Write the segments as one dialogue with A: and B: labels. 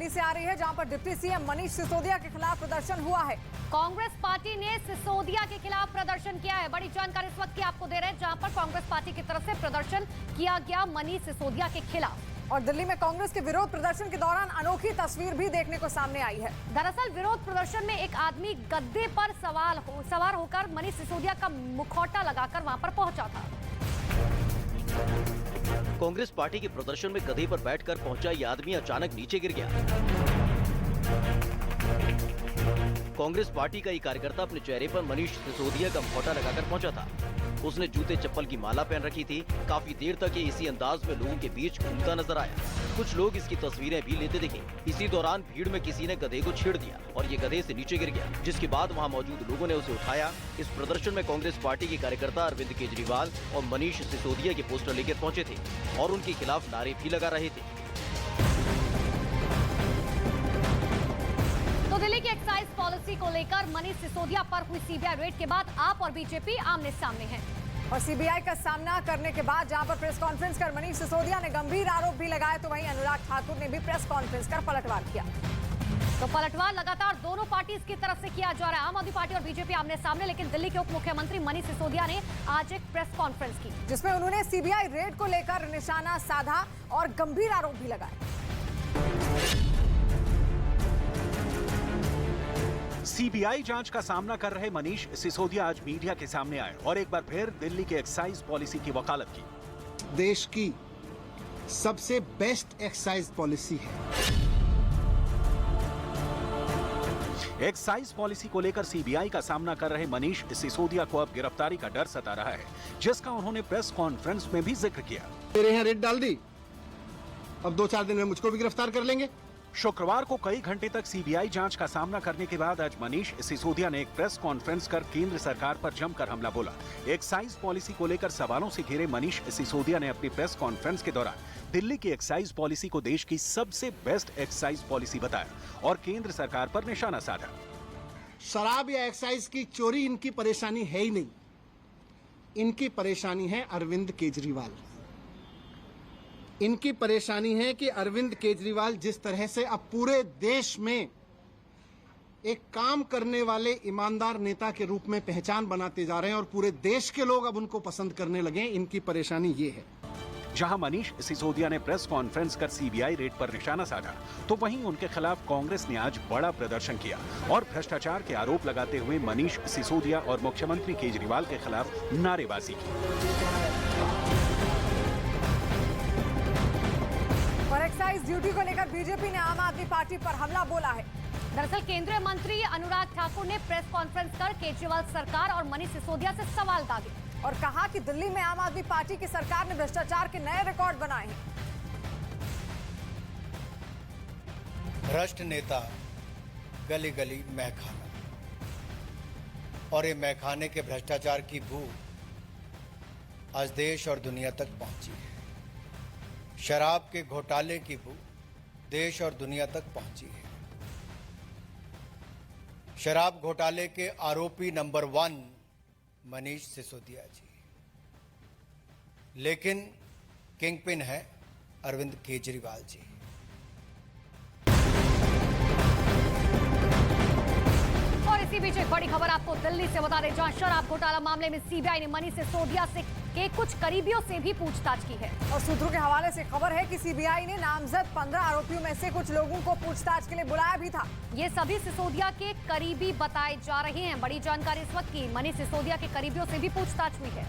A: दिल्ली से आ रही है, जहां पर डिप्टी सीएम मनीष सिसोदिया के खिलाफ प्रदर्शन हुआ है।
B: कांग्रेस पार्टी ने सिसोदिया के खिलाफ प्रदर्शन किया है। बड़ी जानकारी इस वक्त की आपको दे रहे हैं, जहां पर कांग्रेस पार्टी की तरफ से प्रदर्शन किया गया मनीष सिसोदिया के खिलाफ।
A: और दिल्ली में कांग्रेस के विरोध प्रदर्शन के दौरान अनोखी तस्वीर भी देखने को सामने आई है।
B: दरअसल विरोध प्रदर्शन में एक आदमी गद्दे पर सवार होकर मनीष सिसोदिया का मुखौटा लगाकर वहां पर पहुंचा था।
C: कांग्रेस पार्टी के प्रदर्शन में गधे पर बैठकर पहुंचा ये आदमी अचानक नीचे गिर गया। कांग्रेस पार्टी का ये कार्यकर्ता अपने चेहरे पर मनीष सिसोदिया का मुखौटा लगाकर पहुंचा था। उसने जूते चप्पल की माला पहन रखी थी। काफी देर तक ये इसी अंदाज में लोगों के बीच घूमता नजर आया। कुछ लोग इसकी तस्वीरें भी लेते दिखे। इसी दौरान भीड़ में किसी ने गधे को छेड़ दिया और ये गधे से नीचे गिर गया, जिसके बाद वहां मौजूद लोगों ने उसे उठाया। इस प्रदर्शन में कांग्रेस पार्टी के कार्यकर्ता अरविंद केजरीवाल और मनीष सिसोदिया के पोस्टर लेकर पहुंचे थे और उनके खिलाफ नारे भी लगा रहे थे।
B: तो दिल्ली की एक्साइज पॉलिसी को लेकर मनीष सिसोदिया पर हुई सीबीआई रेड के बाद आप और बीजेपी आमने सामने हैं।
A: और सीबीआई का सामना करने के बाद जहां पर प्रेस कॉन्फ्रेंस कर मनीष सिसोदिया ने गंभीर आरोप भी लगाए, तो वहीं अनुराग ठाकुर ने भी प्रेस कॉन्फ्रेंस कर पलटवार किया।
B: तो पलटवार लगातार दोनों पार्टी की तरफ से किया जा रहा है। आम आदमी पार्टी और बीजेपी आमने सामने, लेकिन दिल्ली के उप मुख्यमंत्री मनीष सिसोदिया ने आज एक प्रेस कॉन्फ्रेंस की,
A: जिसमें उन्होंने सीबीआई रेड को लेकर निशाना साधा और गंभीर आरोप भी लगाए।
D: सीबीआई जांच का सामना कर रहे मनीष सिसोदिया आज मीडिया के सामने आए और एक बार फिर दिल्ली के एक्साइज पॉलिसी की वकालत की।
E: देश की सबसे बेस्ट एक्साइज पॉलिसी है।
D: एक्साइज पॉलिसी को लेकर सीबीआई का सामना कर रहे मनीष सिसोदिया को अब गिरफ्तारी का डर सता रहा है, जिसका उन्होंने प्रेस कॉन्फ्रेंस में भी जिक्र किया।
E: मेरे यहाँ रेड डाल दी, अब 2-4 दिन में मुझको भी गिरफ्तार कर लेंगे।
D: शुक्रवार को कई घंटे तक सीबीआई जांच का सामना करने के बाद आज मनीष सिसोदिया ने एक प्रेस कॉन्फ्रेंस कर केंद्र सरकार पर जमकर हमला बोला। एक्साइज पॉलिसी को लेकर सवालों से घिरे मनीष सिसोदिया ने अपनी प्रेस कॉन्फ्रेंस के दौरान दिल्ली की एक्साइज पॉलिसी को देश की सबसे बेस्ट एक्साइज पॉलिसी बताया और केंद्र सरकार पर निशाना साधा।
E: शराब या एक्साइज की चोरी इनकी परेशानी है ही नहीं, इनकी परेशानी है अरविंद केजरीवाल। इनकी परेशानी है कि अरविंद केजरीवाल जिस तरह से अब पूरे देश में एक काम करने वाले ईमानदार नेता के रूप में पहचान बनाते जा रहे हैं और पूरे देश के लोग अब उनको पसंद करने लगे, इनकी परेशानी ये है।
D: जहां मनीष सिसोदिया ने प्रेस कॉन्फ्रेंस कर सीबीआई रेड पर निशाना साधा, तो वहीं उनके खिलाफ कांग्रेस ने आज बड़ा प्रदर्शन किया और भ्रष्टाचार के आरोप लगाते हुए मनीष सिसोदिया और मुख्यमंत्री केजरीवाल के खिलाफ नारेबाजी की।
A: और एक्साइज ड्यूटी को लेकर बीजेपी ने आम आदमी पार्टी पर हमला बोला है।
B: दरअसल केंद्रीय मंत्री अनुराग ठाकुर ने प्रेस कॉन्फ्रेंस कर केजरीवाल सरकार और मनीष सिसोदिया से सवाल दागे
A: और कहा कि दिल्ली में आम आदमी पार्टी की सरकार ने भ्रष्टाचार के नए रिकॉर्ड बनाए हैं।
F: भ्रष्ट नेता गली गली मैखाना, और ये मैखाने के भ्रष्टाचार की बू आज देश और दुनिया तक पहुंची है। शराब के घोटाले की बू देश और दुनिया तक पहुंची है। शराब घोटाले के आरोपी नंबर 1 मनीष सिसोदिया जी, लेकिन किंगपिन है अरविंद केजरीवाल जी।
B: और इसी बीच एक बड़ी खबर आपको दिल्ली से बता दें, जहां शराब घोटाला मामले में सीबीआई ने मनीष सिसोदिया के कुछ करीबियों से भी पूछताछ की है।
A: और सूत्रों के हवाले से खबर है कि सीबीआई ने नामजद 15 आरोपियों में से कुछ लोगों को पूछताछ के लिए बुलाया भी था।
B: ये सभी सिसोदिया के करीबी बताए जा रहे हैं। बड़ी जानकारी इस वक्त की, मनीष सिसोदिया के करीबियों से भी पूछताछ हुई है।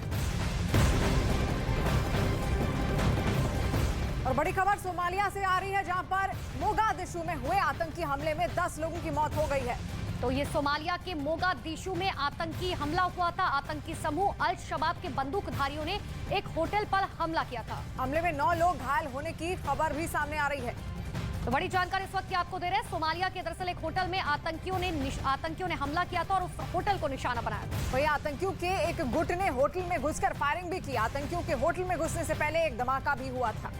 A: और बड़ी खबर सोमालिया से आ रही है, जहां पर मोगादिशु में हुए आतंकी हमले में 10 लोगों की मौत हो गई है।
B: तो ये सोमालिया के मोगादिशु में आतंकी हमला हुआ था। आतंकी समूह अल शबाब के बंदूकधारियों ने एक होटल पर हमला किया था।
A: हमले में 9 लोग घायल होने की खबर भी सामने आ रही है।
B: तो बड़ी जानकारी इस वक्त की आपको दे रहे हैं। सोमालिया के दरअसल एक होटल में आतंकियों ने हमला किया था और उस होटल को निशाना बनाया था।
A: वही आतंकियों के एक गुट ने होटल में घुसकर फायरिंग भी की। आतंकियों के होटल में घुसने से पहले एक धमाका भी हुआ था।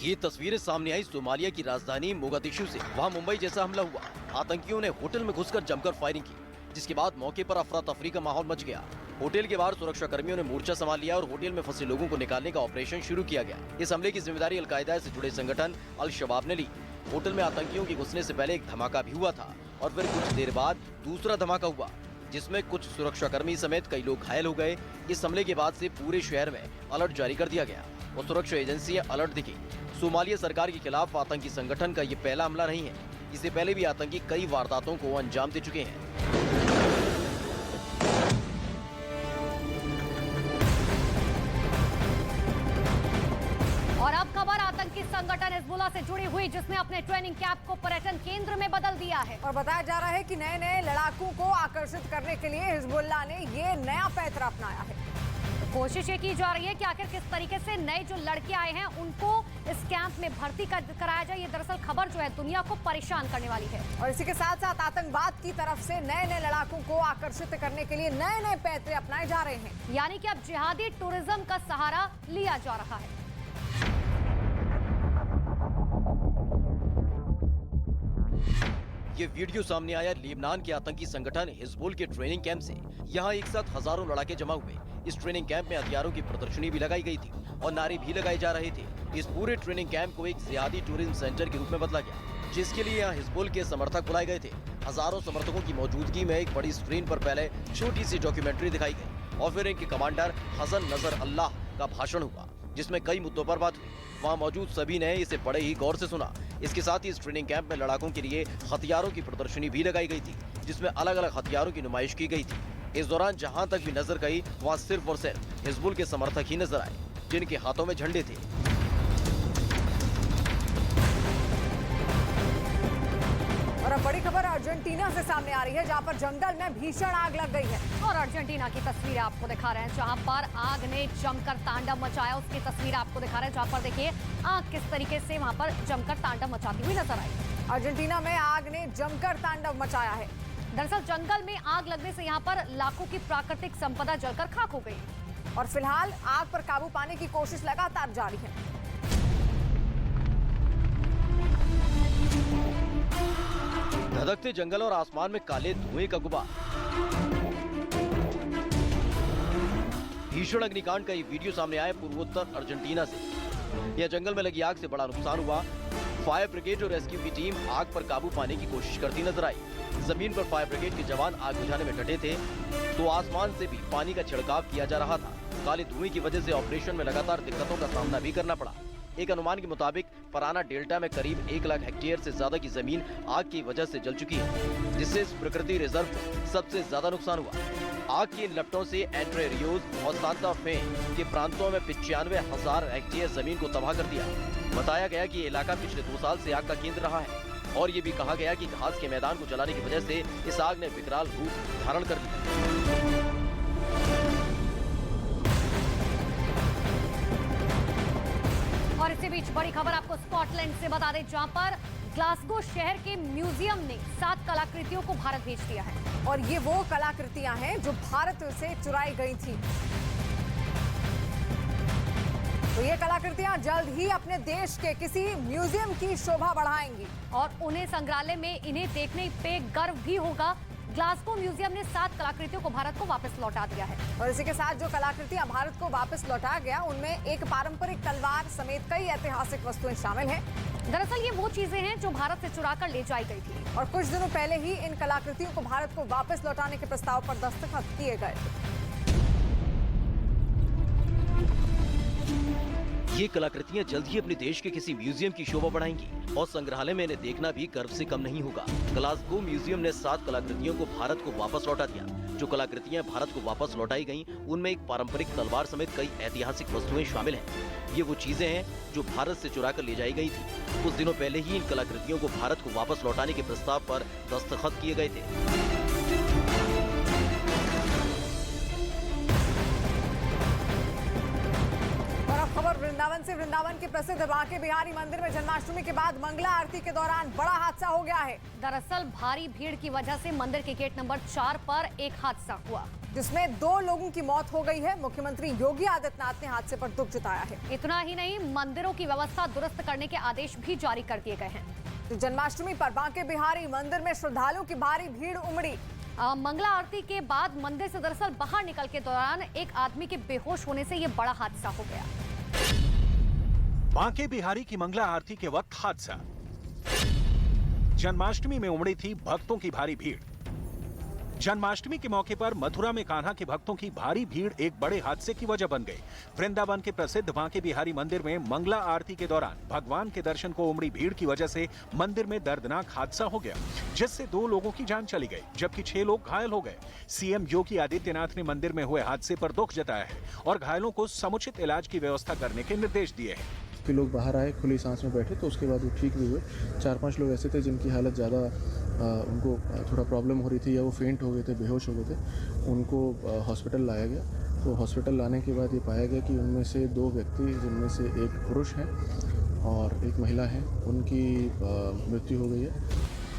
C: ये तस्वीरें सामने आई सोमालिया की राजधानी मोगादिशु से। वहां मुंबई जैसा हमला हुआ। आतंकियों ने होटल में घुसकर जमकर फायरिंग की, जिसके बाद मौके पर अफरा तफरी का माहौल मच गया। होटल के बाहर सुरक्षा कर्मियों ने मोर्चा संभाल लिया और होटल में फंसे लोगों को निकालने का ऑपरेशन शुरू किया गया। इस हमले की जिम्मेदारी अलकायदा से जुड़े संगठन अल शबाब ने ली। होटल में आतंकियों के घुसने से पहले एक धमाका भी हुआ था और फिर कुछ देर बाद दूसरा धमाका हुआ, जिसमें कुछ सुरक्षाकर्मी समेत कई लोग घायल हो गए। इस हमले के बाद से पूरे शहर में अलर्ट जारी कर दिया गया और सुरक्षा एजेंसियां अलर्ट दिखी। सोमालिया सरकार के खिलाफ आतंकी संगठन का ये पहला हमला नहीं है। इससे पहले भी आतंकी कई वारदातों को अंजाम दे चुके हैं।
B: और अब खबर आतंकी संगठन हिजबुल्लाह से जुड़ी हुई, जिसने अपने ट्रेनिंग कैंप को पर्यटन केंद्र में बदल दिया है।
A: और बताया जा रहा है कि नए नए लड़ाकों को आकर्षित करने के लिए हिजबुल्लाह ने ये नया पैंतरा अपनाया है।
B: कोशिश ये की जा रही है कि आखिर किस तरीके से नए जो लड़के आए हैं उनको इस कैंप में भर्ती कराया जाए। ये दरअसल खबर जो है दुनिया को परेशान करने वाली है।
A: और इसी के साथ साथ आतंकवाद की तरफ से नए नए लड़ाकों को आकर्षित करने के लिए नए नए पैंतरे अपनाए जा रहे हैं।
B: यानी कि अब जिहादी टूरिज्म का सहारा लिया जा रहा है।
C: ये वीडियो सामने आया लेबनान के आतंकी संगठन हिजबुल के ट्रेनिंग कैंप से। यहाँ एक साथ हजारों लड़ाके जमा हुए। इस ट्रेनिंग कैंप में हथियारों की प्रदर्शनी भी लगाई गई थी और नारे भी लगाए जा रहे थे। इस पूरे ट्रेनिंग कैंप को एक जिहादी टूरिज्म सेंटर के रूप में बदला गया, जिसके लिए यहाँ हिजबुल के समर्थक बुलाए गए थे। हजारों समर्थकों की मौजूदगी में एक बड़ी स्क्रीन पर पहले छोटी सी डॉक्यूमेंट्री दिखाई गई और फिर इनके कमांडर हसन नजर अल्लाह का भाषण हुआ, जिसमें कई मुद्दों पर बात हुई। वहाँ मौजूद सभी ने इसे बड़े ही गौर से सुना। इसके साथ ही इस ट्रेनिंग कैंप में लड़ाकों के लिए हथियारों की प्रदर्शनी भी लगाई गई थी, जिसमें अलग अलग हथियारों की नुमाइश की गई थी। इस दौरान जहां तक भी नजर गई वहां सिर्फ और सिर्फ हिजबुल के समर्थक ही नजर आए, जिनके हाथों में झंडे थे।
A: और अब बड़ी खबर अर्जेंटीना से सामने आ रही है, जहां पर जंगल में भीषण आग लग गई है।
B: और अर्जेंटीना की तस्वीर आपको दिखा रहे हैं, जहां पर आग ने जमकर तांडव मचाया। उसकी तस्वीर आपको दिखा रहे हैं, जहां पर देखिए आग किस तरीके से वहां पर जमकर तांडव मचाती हुई नजर आई।
A: अर्जेंटीना में आग ने जमकर तांडव मचाया है।
B: दरअसल जंगल में आग लगने से यहाँ पर लाखों की प्राकृतिक संपदा जलकर खाक हो गई
A: और फिलहाल आग पर काबू पाने की कोशिश लगातार जारी है।
C: धधकते जंगल और आसमान में काले धुएं का गुबार। भीषण अग्निकांड का ये वीडियो सामने आया पूर्वोत्तर अर्जेंटीना से। यह जंगल में लगी आग से बड़ा नुकसान हुआ। फायर ब्रिगेड और रेस्क्यू की टीम आग पर काबू पाने की कोशिश करती नजर आई। जमीन पर फायर ब्रिगेड के जवान आग बुझाने में डटे थे, तो आसमान से भी पानी का छिड़काव किया जा रहा था। काले धुएं की वजह से ऑपरेशन में लगातार दिक्कतों का सामना भी करना पड़ा। एक अनुमान के मुताबिक पराना डेल्टा में करीब 1 लाख हेक्टेयर से ज्यादा की जमीन आग की वजह से जल चुकी है, जिससे इस प्रकृति रिजर्व को सबसे ज्यादा नुकसान हुआ। आग की इन लपटों से एंट्रे रियोज और सांता फे के प्रांतों में 95,000 हेक्टेयर जमीन को तबाह कर दिया। बताया गया कि ये इलाका पिछले 2 साल से आग का केंद्र रहा है और ये भी कहा गया कि घास के मैदान को जलाने की वजह से इस आग ने विकराल रूप धारण कर लिया।
B: और इसी बीच बड़ी खबर आपको स्कॉटलैंड से बता दें, जहां पर ग्लासगो शहर के म्यूजियम ने 7 कलाकृतियों को भारत भेज दिया है।
A: और ये वो कलाकृतियां हैं जो भारत से चुराई गई थी। तो ये कलाकृतियां जल्द ही अपने देश के किसी म्यूजियम की शोभा बढ़ाएंगी
B: और उन्हें संग्रहालय में इन्हें देखने पे गर्व भी होगा। ग्लासगो म्यूजियम ने 7 कलाकृतियों को भारत को वापस लौटा दिया है।
A: और इसी के साथ जो कलाकृतियां भारत को वापस लौटा गया, उनमें एक पारंपरिक तलवार समेत कई ऐतिहासिक वस्तुएं शामिल हैं।
B: दरअसल ये वो चीजें हैं जो भारत से चुरा कर ले जाई गई थी।
A: और कुछ दिनों पहले ही इन कलाकृतियों को भारत को वापस लौटाने के प्रस्ताव पर दस्तखत किए गए।
C: ये कलाकृतियां जल्द ही अपने देश के किसी म्यूजियम की शोभा बढ़ाएंगी और संग्रहालय में इन्हें देखना भी गर्व से कम नहीं होगा। ग्लासगो म्यूजियम ने 7 कलाकृतियों को भारत को वापस लौटा दिया। जो कलाकृतियां भारत को वापस लौटाई गईं, उनमें एक पारंपरिक तलवार समेत कई ऐतिहासिक वस्तुएं शामिल हैं। ये वो चीजें हैं जो भारत से चुरा कर ले जाई गई थी। कुछ दिनों पहले ही इन कलाकृतियों को भारत को वापस लौटाने के प्रस्ताव पर दस्तखत किए गए थे।
A: खबर वृंदावन से। वृंदावन के प्रसिद्ध बांके बिहारी मंदिर में जन्माष्टमी के बाद मंगला आरती के दौरान बड़ा हादसा हो गया है।
B: दरअसल भारी भीड़ की वजह से मंदिर के गेट नंबर 4 पर एक हादसा हुआ,
A: जिसमें 2 लोगों की मौत हो गई है। मुख्यमंत्री योगी आदित्यनाथ ने हादसे पर दुख जताया है।
B: इतना ही नहीं, मंदिरों की व्यवस्था दुरुस्त करने के आदेश भी जारी कर दिए गए हैं।
A: तो जन्माष्टमी पर बांके बिहारी मंदिर में श्रद्धालुओं की भारी भीड़ उमड़ी।
B: मंगला आरती के बाद मंदिर से दरअसल बाहर निकल के दौरान एक आदमी के बेहोश होने से यह बड़ा हादसा हो गया।
D: बांके बिहारी की मंगला आरती के वक्त हादसा। जन्माष्टमी में उमड़ी थी भक्तों की भारी भीड़। जन्माष्टमी के मौके पर मथुरा में कान्हा के भक्तों की भारी भीड़ एक बड़े हादसे की वजह बन गई। वृंदावन के प्रसिद्ध बांके बिहारी मंदिर में मंगला आरती के दौरान भगवान के दर्शन को उमड़ी भीड़ की वजह से मंदिर में दर्दनाक हादसा हो गया, जिससे 2 लोगों की जान चली गई, जबकि 6 लोग घायल हो गए। सीएम योगी आदित्यनाथ ने मंदिर में हुए हादसे पर दुख जताया है और घायलों को समुचित इलाज की व्यवस्था करने के निर्देश दिए हैं।
G: कि लोग बाहर आए, खुली सांस में बैठे, तो उसके बाद वो ठीक भी हुए। 4-5 लोग ऐसे थे जिनकी हालत ज़्यादा उनको थोड़ा प्रॉब्लम हो रही थी या वो फेंट हो गए थे, बेहोश हो गए थे, उनको हॉस्पिटल लाया गया। तो हॉस्पिटल लाने के बाद ये पाया गया कि उनमें से 2 व्यक्ति, जिनमें से एक पुरुष हैं और एक महिला है, उनकी मृत्यु हो गई है।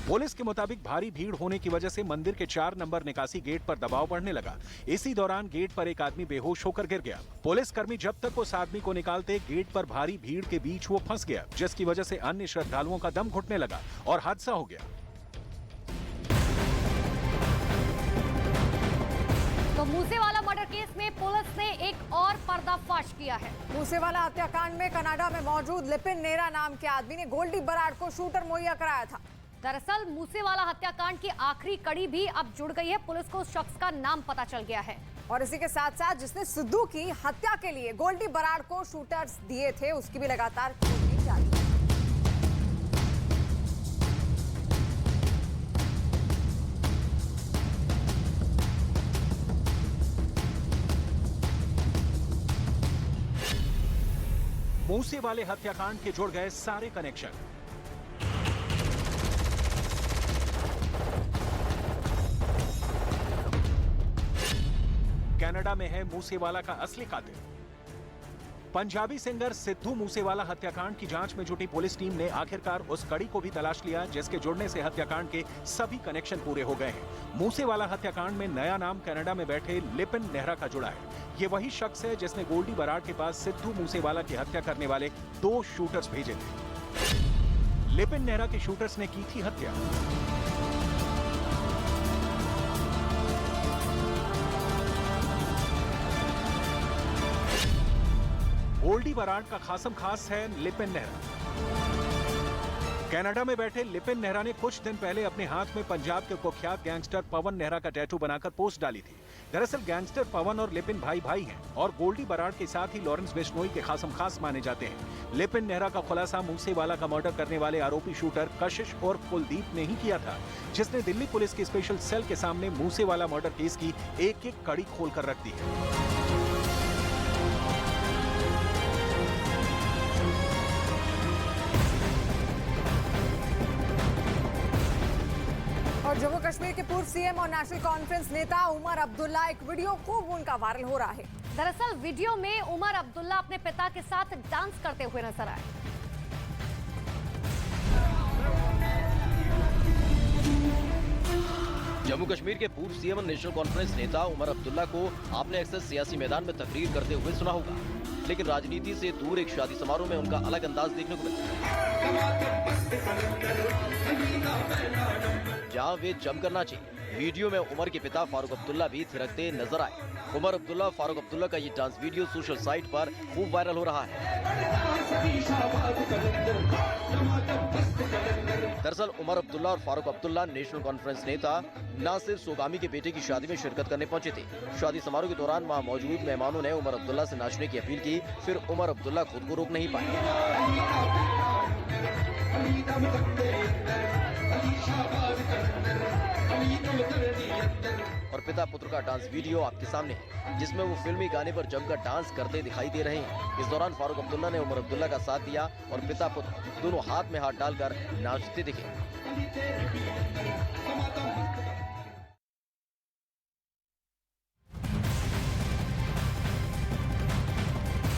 D: पुलिस के मुताबिक भारी भीड़ होने की वजह से मंदिर के 4 नंबर निकासी गेट पर दबाव बढ़ने लगा। इसी दौरान गेट पर एक आदमी बेहोश होकर गिर गया। पुलिसकर्मी जब तक उस आदमी को निकालते, गेट पर भारी भीड़ के बीच वो फंस गया, जिसकी वजह से अन्य श्रद्धालुओं का दम घुटने लगा और हादसा हो गया।
B: तो मूसेवाला मर्डर केस में पुलिस ने एक और पर्दाफाश किया है।
A: मूसेवाला हत्याकांड में कनाडा में मौजूद लिपिन नेहरा नाम के आदमी ने गोल्डी बराड को शूटर मुहैया कराया था।
B: दरअसल मूसेवाला हत्याकांड की आखिरी कड़ी भी अब जुड़ गई है। पुलिस को उस शख्स का नाम पता चल गया है
A: और इसी के साथ साथ जिसने सिद्धू की हत्या के लिए गोल्डी बराड को शूटर्स दिए थे, उसकी भी लगातार खोजबीन जारी है।
D: मूसेवाले हत्याकांड के जुड़ गए सारे कनेक्शन। कनाडा में है मूसेवाला का असली कातिल। पंजाबी सिंगर सिद्धू मूसेवाला हत्याकांड की जांच में जुटी पुलिस टीम ने आखिरकार उस कड़ी को भी तलाश लिया, जिसके जुड़ने से हत्याकांड के सभी कनेक्शन पूरे हो गए हैं। मूसेवाला हत्याकांड में नया नाम कनाडा में बैठे लिपिन नेहरा का जुड़ा है। ये वही शख्स है जिसने गोल्डी बराड के पास सिद्धू मूसेवाला की हत्या करने वाले 2 शूटर्स भेजे थे। लिपिन नेहरा के शूटर्स ने की थी हत्या। गोल्डी बराड का खासम खास है लिपिन नेहरा। कनाडा में बैठे लिपिन नेहरा ने कुछ दिन पहले अपने हाथ में पंजाब के कुख्यात गैंगस्टर पवन नेहरा का टैटू बनाकर पोस्ट डाली थी। दरअसल गैंगस्टर पवन और लिपिन भाई हैं और गोल्डी बराड के साथ ही लॉरेंस बिश्नोई के खासम खास माने जाते हैं। लिपिन नेहरा का खुलासा मूसेवाला का मर्डर करने वाले आरोपी शूटर कशिश और कुलदीप ने ही किया था, जिसने दिल्ली पुलिस की स्पेशल सेल के सामने मूसेवाला मर्डर केस की एक-एक कड़ी खोलकर रख दी है।
A: और जम्मू कश्मीर के पूर्व सीएम और नेशनल कॉन्फ्रेंस नेता उमर अब्दुल्ला, एक वीडियो खूब उनका वायरल हो रहा है।
B: दरअसल वीडियो में उमर अब्दुल्ला अपने पिता के साथ डांस करते हुए नजर आए।
C: जम्मू कश्मीर के पूर्व सीएम और नेशनल कॉन्फ्रेंस नेता उमर अब्दुल्ला को आपने अक्सर सियासी मैदान में तकरीर करते हुए सुना होगा, लेकिन राजनीति से दूर एक शादी समारोह में उनका अलग अंदाज देखने को मिला, जहां वे जमकर नाचे। वीडियो में उमर के पिता फारूक अब्दुल्ला भी थिरकते नजर आए। उमर अब्दुल्ला फारूक अब्दुल्ला का ये डांस वीडियो सोशल साइट पर खूब वायरल हो रहा है। दरअसल उमर अब्दुल्ला और फारूक अब्दुल्ला नेशनल कॉन्फ्रेंस नेता नासिर सोगामी के बेटे की शादी में शिरकत करने पहुंचे थे। शादी समारोह के दौरान वहां मौजूद मेहमानों ने उमर अब्दुल्ला से नाचने की अपील की, फिर उमर अब्दुल्ला खुद को रोक नहीं पाए और पिता पुत्र का डांस वीडियो आपके सामने है, जिसमें वो फिल्मी गाने पर जमकर डांस करते दिखाई दे रहे हैं। इस दौरान फारूक अब्दुल्ला ने उमर अब्दुल्ला का साथ दिया और पिता पुत्र दोनों हाथ में हाथ डालकर नाचते दिखे।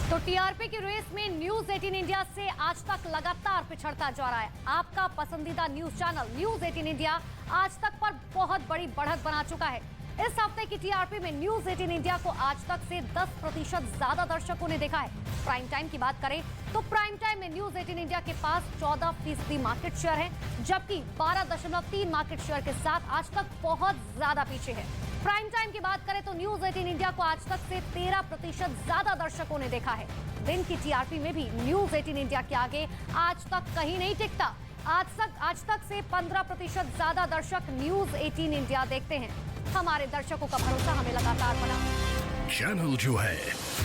B: तो टीआरपी की रेस में न्यूज 18 इंडिया से आज तक लगातार पिछड़ता जा रहा है। आपका पसंदीदा न्यूज चैनल न्यूज 18 इंडिया आज तक पर बहुत बड़ी बढ़त बना चुका है। इस हफ्ते की टीआरपी में न्यूज 18 इंडिया को आज तक से 10% ज्यादा दर्शकों ने देखा है। प्राइम टाइम की बात करें तो प्राइम टाइम में न्यूज 18 इंडिया के पास 14% मार्केट शेयर है, जबकि 12.3 मार्केट शेयर के साथ आज तक बहुत ज्यादा पीछे है। प्राइम टाइम की बात करें तो न्यूज 18 इंडिया को आज तक से 13% ज्यादा दर्शकों ने देखा है। दिन की टीआरपी में भी न्यूज 18 इंडिया के आगे आज तक कहीं नहीं टिकता। आज तक से 15% ज्यादा दर्शक न्यूज 18 इंडिया देखते हैं। हमारे दर्शकों का भरोसा हमें लगातार बना।
H: चैनल जो है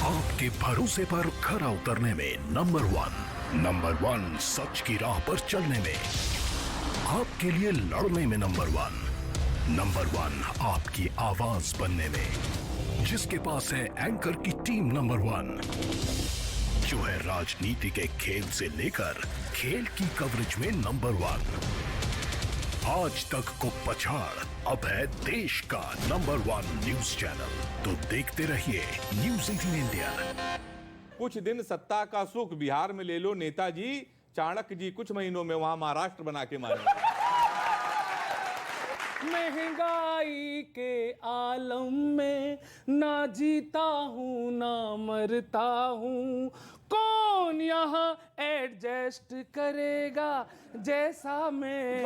H: आपके भरोसे पर खरा उतरने में नंबर वन सच की राह पर चलने में, आपके लिए लड़ने में नंबर वन आपकी आवाज बनने में, जिसके पास है एंकर की टीम नंबर 1, जो है राजनीति के खेल से लेकर खेल की कवरेज में नंबर 1, आज तक को पछाड़ अब है देश का नंबर 1 न्यूज चैनल। तो देखते रहिए न्यूज 18 इंडिया।
I: कुछ दिन सत्ता का सुख बिहार में ले लो नेताजी, चाणक्य जी कुछ महीनों में वहां महाराष्ट्र बना के मारेंगे।
J: महंगाई के आलम में ना जीता हूँ ना मरता हूँ, कौन यहाँ एडजस्ट करेगा जैसा मैं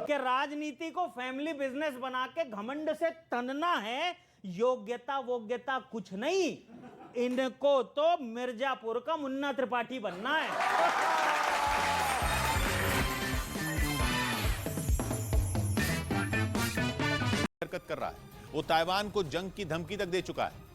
K: कि राजनीति को फैमिली बिजनेस बना के घमंड से तनना है, योग्यता वोग्यता कुछ नहीं, इनको तो मिर्जापुर का मुन्ना त्रिपाठी बनना है।
L: हरकत कर रहा है, वो ताइवान को जंग की धमकी तक दे चुका है।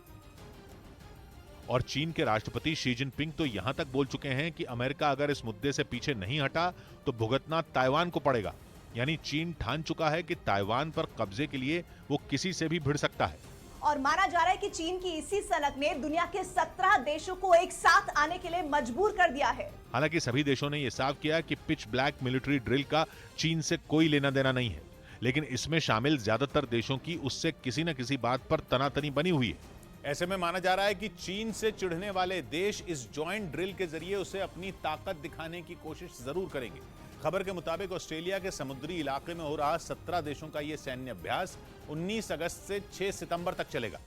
M: और चीन के राष्ट्रपति शी जिनपिंग तो यहां तक बोल चुके हैं कि अमेरिका अगर इस मुद्दे से पीछे नहीं हटा तो भुगतना ताइवान को पड़ेगा। यानी चीन ठान चुका है कि ताइवान पर कब्जे के लिए वो किसी से भी भिड़ सकता है।
N: और माना जा रहा है कि चीन की इसी सनक ने दुनिया के 17 देशों को एक साथ आने के लिए मजबूर कर दिया है।
M: हालांकि सभी देशों ने यह साफ किया कि पिच ब्लैक मिलिट्री ड्रिल का चीन से कोई लेना देना नहीं है, लेकिन इसमें शामिल ज्यादातर देशों की उससे किसी न किसी बात पर तनातनी बनी हुई है।
L: ऐसे में माना जा रहा है कि चीन से चिढ़ने वाले देश इस जॉइंट ड्रिल के जरिए उसे अपनी ताकत दिखाने की कोशिश जरूर करेंगे। खबर के मुताबिक ऑस्ट्रेलिया के समुद्री इलाके में हो रहा 17 देशों का यह सैन्य अभ्यास 19 अगस्त से 6 सितंबर तक चलेगा।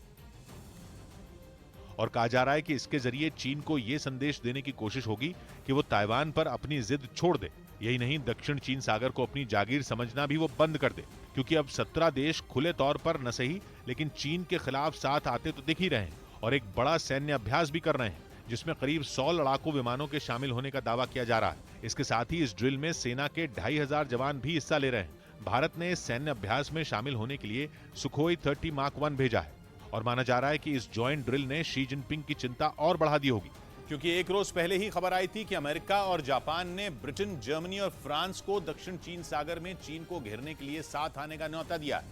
M: और कहा जा रहा है कि इसके जरिए चीन को यह संदेश देने की कोशिश होगी कि वो ताइवान पर अपनी जिद छोड़ दे। यही नहीं, दक्षिण चीन सागर को अपनी जागीर समझना भी वो बंद कर दे, क्योंकि अब 17 देश खुले तौर पर न सही लेकिन चीन के खिलाफ साथ आते तो दिख ही रहे हैं और एक बड़ा सैन्य अभ्यास भी कर रहे हैं, जिसमें करीब 100 लड़ाकू विमानों के शामिल होने का दावा किया जा रहा है। इसके साथ ही इस ड्रिल में सेना के 2500 जवान भी हिस्सा ले रहे हैं। भारत ने इस सैन्य अभ्यास में शामिल होने के लिए सुखोई 30 मार्क 1 भेजा है और माना जा रहा है कि इस जॉइंट ड्रिल ने शी जिनपिंग की चिंता और बढ़ा दी होगी,
L: क्योंकि एक रोज पहले ही खबर आई थी कि अमेरिका और जापान ने ब्रिटेन, जर्मनी और फ्रांस को दक्षिण चीन सागर में चीन को घेरने के लिए साथ आने का न्योता दिया है,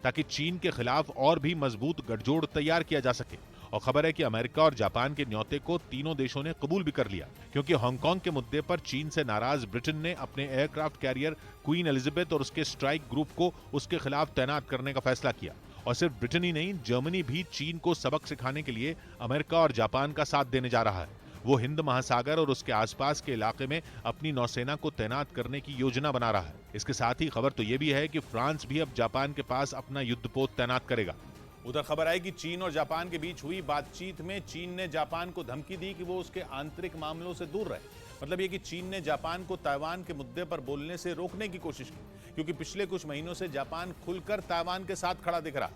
M: ताकि चीन के खिलाफ और भी मजबूत गठजोड़ तैयार किया जा सके। और खबर है कि अमेरिका और जापान के न्योते को तीनों देशों ने कबूल भी कर लिया, क्योंकि हांगकांग के मुद्दे पर चीन से नाराज ब्रिटेन ने अपने एयरक्राफ्ट कैरियर क्वीन एलिजाबेथ और उसके स्ट्राइक ग्रुप को उसके खिलाफ तैनात करने का फैसला किया। और सिर्फ ब्रिटेन ही नहीं, जर्मनी भी चीन को सबक सिखाने के लिए अमेरिका और जापान का साथ देने जा रहा है। वो हिंद महासागर और उसके आसपास के इलाके में अपनी नौसेना को तैनात करने की योजना बना रहा है। इसके साथ ही खबर तो ये भी है कि फ्रांस भी अब जापान के पास अपना युद्धपोत तैनात करेगा।
L: उधर खबर आई कि चीन और जापान के बीच हुई बातचीत में चीन ने जापान को धमकी दी कि वो उसके आंतरिक मामलों से दूर रहे। मतलब ये कि चीन ने जापान को ताइवान के मुद्दे पर बोलने से रोकने की कोशिश की, क्योंकि पिछले कुछ महीनों से जापान खुलकर ताइवान के साथ खड़ा दिख रहा।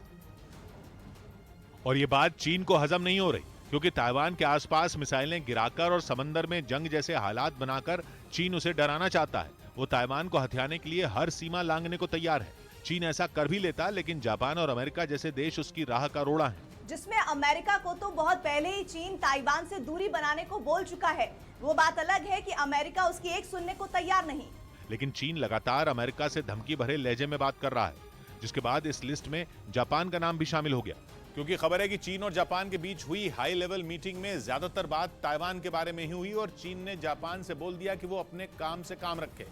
M: और ये बात चीन को हजम नहीं हो रही, क्योंकि ताइवान के आसपास मिसाइलें गिराकर और समंदर में जंग जैसे हालात बनाकर चीन उसे डराना चाहता है। वो ताइवान को हथियाने के लिए हर सीमा लांघने को तैयार है। चीन ऐसा कर भी लेता, लेकिन जापान और अमेरिका जैसे देश उसकी राह का रोड़ा है,
N: जिसमें अमेरिका को तो बहुत पहले ही चीन ताइवान से दूरी बनाने को बोल चुका है। वो बात अलग है कि अमेरिका उसकी एक सुनने को तैयार नहीं।
M: लेकिन चीन लगातार अमेरिका से धमकी भरे लहजे में बात कर रहा है, जिसके बाद इस लिस्ट में जापान का नाम भी शामिल हो गया।
L: क्योंकि खबर है कि चीन और जापान के बीच हुई हाई लेवल मीटिंग में ज्यादातर बात ताइवान के बारे में ही हुई और चीन ने जापान से बोल दिया कि वो अपने काम से काम रखे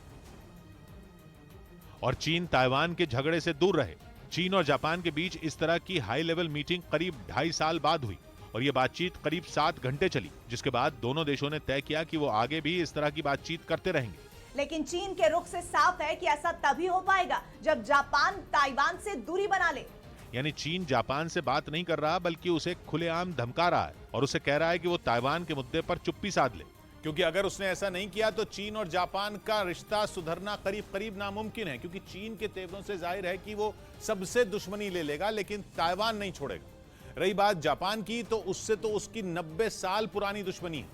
M: और चीन ताइवान के झगड़े से दूर रहे। चीन और जापान के बीच इस तरह की हाई लेवल मीटिंग करीब 2.5 साल बाद हुई और ये बातचीत करीब 7 घंटे चली, जिसके बाद दोनों देशों ने तय किया कि वो आगे भी इस तरह की बातचीत करते रहेंगे।
N: लेकिन चीन के रुख से साफ है कि ऐसा तभी हो पाएगा जब जापान ताइवान से दूरी बना ले।
M: यानी चीन जापान से बात नहीं कर रहा, बल्कि उसे खुलेआम धमका रहा है और उसे कह रहा है कि वो ताइवान के मुद्दे पर चुप्पी साध ले।
L: क्योंकि अगर उसने ऐसा नहीं किया तो चीन और जापान का रिश्ता सुधरना करीब करीब नामुमकिन है, क्योंकि चीन के तेवरों से जाहिर है कि वो सबसे दुश्मनी ले लेगा, लेकिन ताइवान नहीं छोड़ेगा। रही बात जापान की, तो उससे तो उसकी 90 साल पुरानी दुश्मनी है,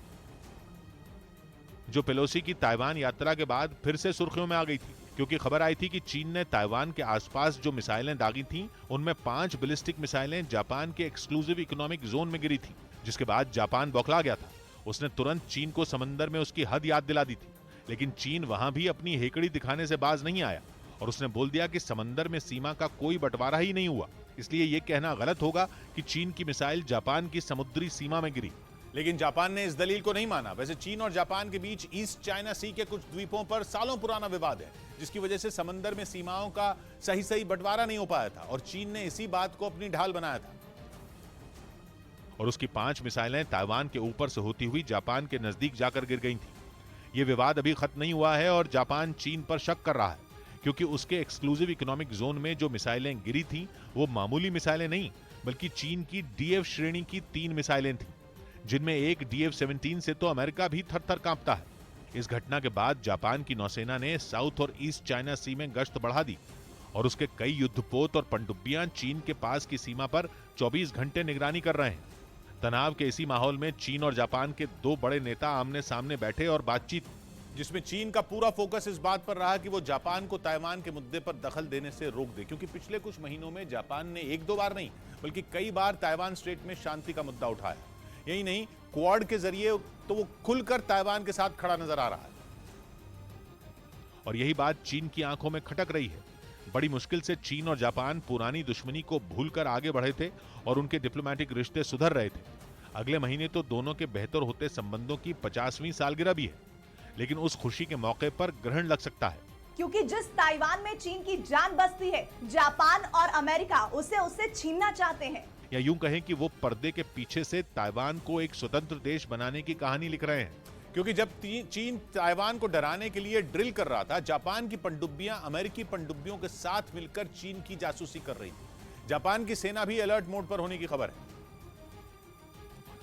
M: जो पेलोसी की ताइवान यात्रा के बाद फिर से सुर्खियों में आ गई थी, क्योंकि खबर आई थी कि चीन ने ताइवान के आसपास जो मिसाइलें दागी थीं, उनमें 5 बैलिस्टिक मिसाइलें जापान के एक्सक्लूसिव इकोनॉमिक जोन में गिरी थी, जिसके बाद जापान बौखला गया था। उसने तुरंत चीन को समंदर में उसकी हद याद दिला दी थी, लेकिन चीन वहां भी अपनी हेकड़ी दिखाने से बाज नहीं आया और उसने बोल दिया कि समंदर में सीमा का कोई बंटवारा ही नहीं हुआ, इसलिए यह कहना गलत होगा कि चीन की मिसाइल जापान की समुद्री सीमा में गिरी।
L: लेकिन जापान ने इस दलील को नहीं माना। वैसे चीन और जापान के बीच ईस्ट चाइना सी के कुछ द्वीपों पर सालों पुराना विवाद है, जिसकी वजह से समंदर में सीमाओं का सही बंटवारा नहीं हो पाया था और चीन ने इसी बात को अपनी ढाल बनाया था।
M: और उसकी 5 मिसाइलें ताइवान के ऊपर से होती हुई जापान के नजदीक जाकर गिर गई थी। यह विवाद अभी खत्म नहीं हुआ है और जापान चीन पर शक कर रहा है, क्योंकि उसके एक्सक्लूसिव इकोनॉमिक जोन में जो मिसाइलें गिरी थी वो मामूली मिसाइलें नहीं, बल्कि चीन की DF श्रेणी की 3 मिसाइलें थीं, जिनमें एक DF-17 से तो अमेरिका भी थर-थर कांपता है। इस घटना के बाद जापान की नौसेना ने साउथ और ईस्ट चाइना सी में गश्त बढ़ा दी और उसके कई युद्धपोत और पनडुब्बियां चीन के पास की सीमा पर 24 घंटे निगरानी कर रहे हैं। तनाव के इसी माहौल में चीन और जापान के 2 बड़े नेता आमने सामने बैठे और बातचीत,
L: जिसमें चीन का पूरा फोकस इस बात पर रहा कि वो जापान को ताइवान के मुद्दे पर दखल देने से रोक दे, क्योंकि पिछले कुछ महीनों में जापान ने 1-2 बार नहीं बल्कि कई बार ताइवान स्ट्रेट में शांति का मुद्दा उठाया। यही नहीं, क्वाड के जरिए तो वो खुलकर ताइवान के साथ खड़ा नजर आ रहा है।
M: और यही बात चीन की आंखों में खटक रही है। बड़ी मुश्किल से चीन और जापान पुरानी दुश्मनी को भूलकर आगे बढ़े थे और उनके डिप्लोमेटिक रिश्ते सुधर रहे थे। अगले महीने तो दोनों के बेहतर होते संबंधों की 50वीं सालगिरह भी है, लेकिन उस खुशी के मौके पर ग्रहण लग सकता है,
N: क्योंकि जिस ताइवान में चीन की जान बसती है, जापान और अमेरिका उसे उससे छीनना चाहते हैं।
M: या यूं कहें कि वो पर्दे के पीछे से ताइवान को एक स्वतंत्र देश बनाने की कहानी लिख रहे हैं।
L: क्योंकि जब चीन ताइवान को डराने के लिए ड्रिल कर रहा था, जापान की पनडुब्बियां अमेरिकी पनडुब्बियों के साथ मिलकर चीन की जासूसी कर रही थी। जापान की सेना भी अलर्ट मोड पर होने की खबर है।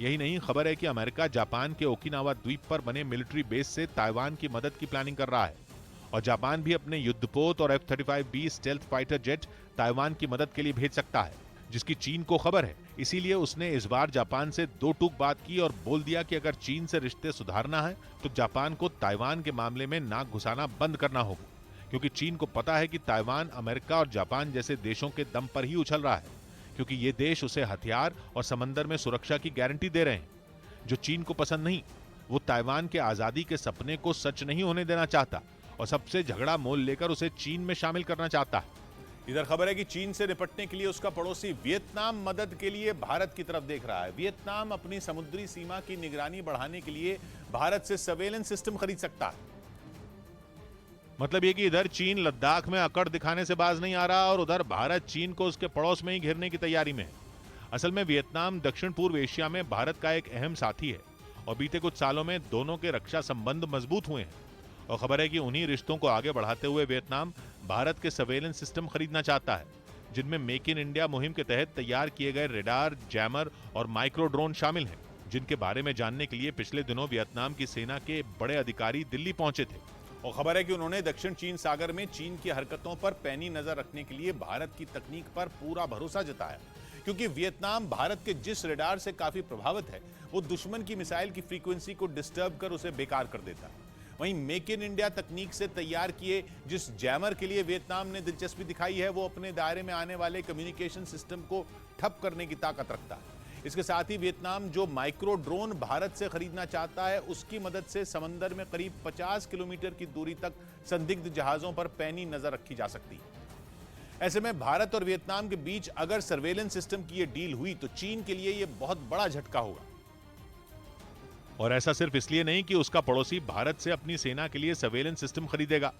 M: यही नहीं, खबर है कि अमेरिका जापान के ओकिनावा द्वीप पर बने मिलिट्री बेस से ताइवान की मदद की प्लानिंग कर रहा है और जापान भी अपने युद्धपोत और F-35B stealth fighter jet Taiwan की मदद के लिए भेज सकता है, जिसकी चीन को खबर है। इसीलिए उसने इस बार जापान से 2 टूक बात की और बोल दिया कि अगर चीन से रिश्ते सुधारना है तो जापान को ताइवान के मामले में नाक घुसाना बंद करना होगा, क्योंकि चीन को पता है कि ताइवान अमेरिका और जापान जैसे देशों के दम पर ही उछल रहा है, क्योंकि ये देश उसे हथियार और समंदर में सुरक्षा की गारंटी दे रहे हैं। जो चीन को पसंद नहीं, वो ताइवान के आजादी के सपने को सच नहीं होने देना चाहता और सबसे झगड़ा मोल लेकर उसे चीन में शामिल करना चाहता है।
L: इधर खबर है कि चीन से निपटने के लिए उसका पड़ोसी वियतनाम मदद के लिए भारत की तरफ देख रहा है। वियतनाम अपनी समुद्री सीमा की निगरानी बढ़ाने के लिए भारत से सर्वेलेंस सिस्टम खरीद सकता है।
M: मतलब ये कि इधर चीन लद्दाख में अकड़ दिखाने से बाज नहीं आ रहा और उधर भारत चीन को उसके पड़ोस में ही घेरने की तैयारी में है। असल में वियतनाम दक्षिण पूर्व एशिया में भारत का एक अहम साथी है और बीते कुछ सालों में दोनों के रक्षा संबंध मजबूत हुए हैं और खबर है कि उन्हीं रिश्तों को आगे बढ़ाते हुए वियतनाम भारत के सर्वेलेंस सिस्टम खरीदना चाहता है, जिनमें मेक इन इंडिया मुहिम के तहत तैयार किए गए रेडार, जैमर और माइक्रो ड्रोन शामिल हैं, जिनके बारे में जानने के लिए पिछले दिनों वियतनाम की सेना के बड़े अधिकारी दिल्ली पहुंचे थे।
L: और खबर है कि उन्होंने दक्षिण चीन सागर में चीन की हरकतों पर पैनी नजर रखने के लिए भारत की तकनीक पर पूरा भरोसा जताया, क्योंकि वियतनाम भारत के जिस रेडार से काफी प्रभावित है, वो दुश्मन की मिसाइल की फ्रीक्वेंसी को डिस्टर्ब कर उसे बेकार कर देता है। वहीं मेक इन इंडिया तकनीक से तैयार किए जिस जैमर के लिए वियतनाम ने दिलचस्पी दिखाई है, वो अपने दायरे में आने वाले कम्युनिकेशन सिस्टम को ठप करने की ताकत रखता है। इसके साथ ही वियतनाम जो माइक्रो ड्रोन भारत से खरीदना चाहता है, उसकी मदद से समंदर में करीब 50 किलोमीटर की दूरी तक संदिग्ध जहाजों पर पैनी नजर रखी जा सकती है। ऐसे में भारत और वियतनाम के बीच अगर सर्वेलेंस सिस्टम की ये डील हुई तो चीन के लिए ये बहुत बड़ा झटका होगा।
M: और ऐसा सिर्फ इसलिए नहीं कि उसका पड़ोसी भारत से अपनी सेना के लिए सर्वेलेंस सिस्टम खरीदेगा,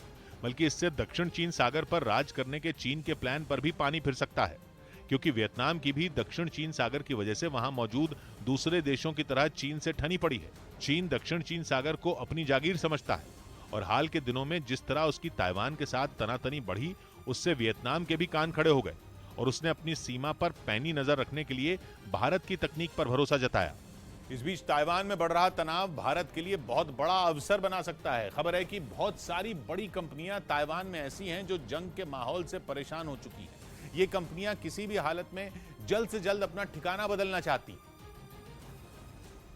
M: बल्कि इससे दक्षिण चीन सागर पर राज करने के चीन के प्लान पर भी पानी फिर सकता है। क्योंकि वियतनाम की भी दक्षिण चीन सागर की वजह से वहां मौजूद दूसरे देशों की तरह चीन से ठनी पड़ी है। चीन दक्षिण चीन सागर को अपनी जागीर समझता है और हाल के दिनों में जिस तरह उसकी ताइवान के साथ तनातनी बढ़ी, उससे वियतनाम के भी कान खड़े हो गए और उसने अपनी सीमा पर पैनी नजर रखने के लिए भारत की तकनीक पर भरोसा जताया।
L: इस बीच ताइवान में बढ़ रहा तनाव भारत के लिए बहुत बड़ा अवसर बना सकता है। खबर है कि बहुत सारी बड़ी कंपनियां ताइवान में ऐसी हैं जो जंग के माहौल से परेशान हो चुकी हैं। ये कंपनियां किसी भी हालत में जल्द से जल्द अपना ठिकाना बदलना चाहती हैं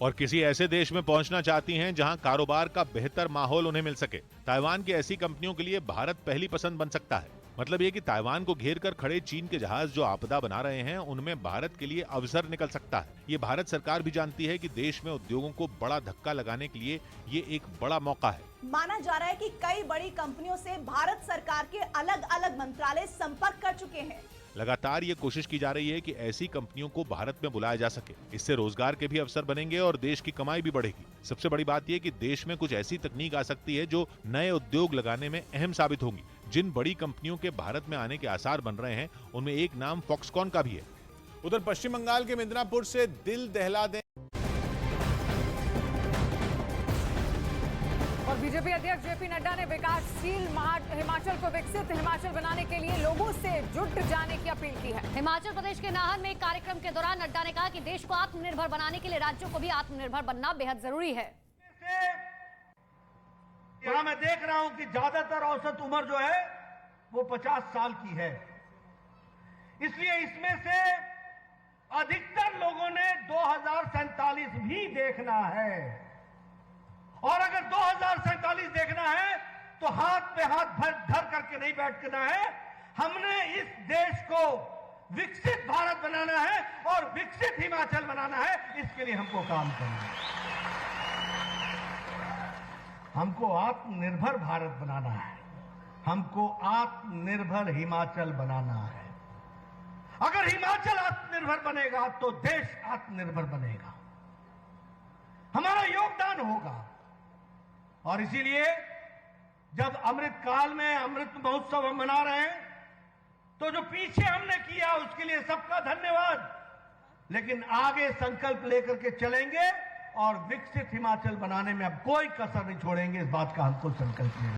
M: और किसी ऐसे देश में पहुंचना चाहती हैं जहां कारोबार का बेहतर माहौल उन्हें मिल सके। ताइवान की ऐसी कंपनियों के लिए भारत पहली पसंद बन सकता है। मतलब ये कि ताइवान को घेर कर खड़े चीन के जहाज जो आपदा बना रहे हैं, उनमें भारत के लिए अवसर निकल सकता है। ये भारत सरकार भी जानती है कि देश में उद्योगों को बड़ा धक्का लगाने के लिए ये एक बड़ा मौका है।
N: माना जा रहा है कि कई बड़ी कंपनियों से भारत सरकार के अलग अलग मंत्रालय संपर्क कर चुके हैं।
M: लगातार ये कोशिश की जा रही है कि ऐसी कंपनियों को भारत में बुलाया जा सके। इससे रोजगार के भी अवसर बनेंगे और देश की कमाई भी बढ़ेगी। सबसे बड़ी बात यह कि देश में कुछ ऐसी तकनीक आ सकती है जो नए उद्योग लगाने में अहम साबित होंगी। जिन बड़ी कंपनियों के भारत में आने के आसार बन रहे हैं, उनमें एक नाम फॉक्सकॉन का भी है।
L: उधर पश्चिम बंगाल के मिदनापुर से दिल दहला दे
A: और बीजेपी अध्यक्ष जेपी नड्डा ने विकासशील हिमाचल को विकसित हिमाचल बनाने के लिए लोगों से जुट जाने की अपील की है।
B: हिमाचल प्रदेश के नाहन में एक कार्यक्रम के दौरान नड्डा ने कहा कि देश को आत्मनिर्भर बनाने के लिए राज्यों को भी आत्मनिर्भर बनना बेहद जरूरी है।
O: यहाँ मैं देख रहा हूं कि ज्यादातर औसत उम्र जो है वो 50 साल की है, इसलिए इसमें से अधिकतर लोगों ने 2047 भी देखना है। और अगर 2047 देखना है तो हाथ पे हाथ धर करके नहीं बैठना है। हमने इस देश को विकसित भारत बनाना है और विकसित हिमाचल बनाना है। इसके लिए हमको काम करना है। हमको आत्मनिर्भर भारत बनाना है, हमको आत्मनिर्भर हिमाचल बनाना है। अगर हिमाचल आत्मनिर्भर बनेगा तो देश आत्मनिर्भर बनेगा, हमारा योगदान होगा। और इसीलिए जब अमृत काल में अमृत महोत्सव हम मना रहे हैं तो जो पीछे हमने किया उसके लिए सबका धन्यवाद, लेकिन आगे संकल्प लेकर के चलेंगे और विकसित हिमाचल बनाने में अब कोई कसर नहीं छोड़ेंगे। इस बात का हमको संकल्प लेना है।